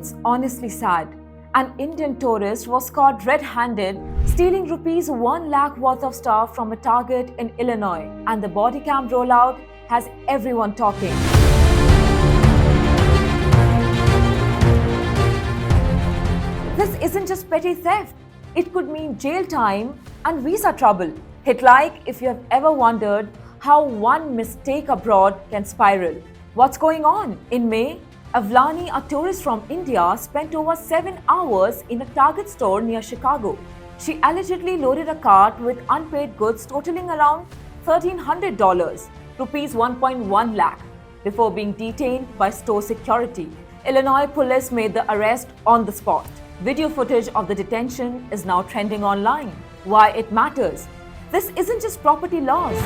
It's honestly sad. An Indian tourist was caught red-handed stealing rupees 1 lakh worth of stuff from a Target in Illinois, and the body cam rollout has everyone talking. This isn't just petty theft. It could mean jail time and visa trouble. Hit like if you have ever wondered how one mistake abroad can spiral. What's going on? In May, Avlani, a tourist from India, spent over 7 hours in a Target store near Chicago. She allegedly loaded a cart with unpaid goods totaling around $1,300, rupees 1.1 lakh, before being detained by store security. Illinois police made the arrest on the spot. Video footage of the detention is now trending online. Why it matters? This isn't just property loss.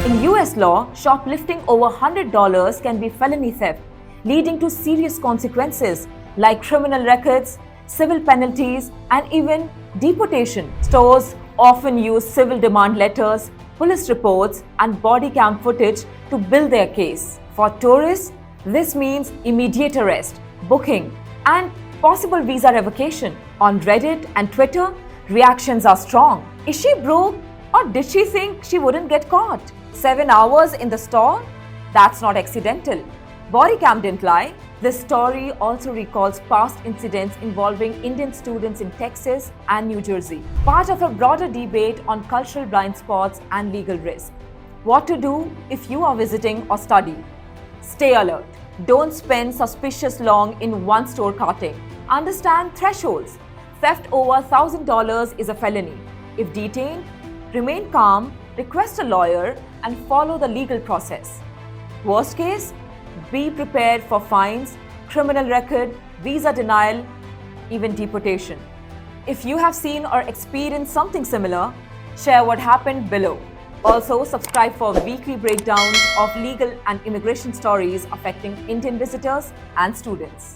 In US law, shoplifting over $100 can be felony theft, leading to serious consequences like criminal records, civil penalties, and even deportation. Stores often use civil demand letters, police reports, and body cam footage to build their case. For tourists, this means immediate arrest, booking, and possible visa revocation. On Reddit and Twitter, reactions are strong. Is she broke, or did she think she wouldn't get caught? 7 hours in the store? That's not accidental. Body cam didn't lie. This story also recalls past incidents involving Indian students in Texas and New Jersey, part of a broader debate on cultural blind spots and legal risk. What to do if you are visiting or study? Stay alert. Don't spend suspicious long in one store carting. Understand thresholds. Theft over $1,000 is a felony. If detained, remain calm, request a lawyer, and follow the legal process. Worst case, be prepared for fines, criminal record, visa denial, even deportation. If you have seen or experienced something similar, share what happened below. Also, subscribe for weekly breakdowns of legal and immigration stories affecting Indian visitors and students.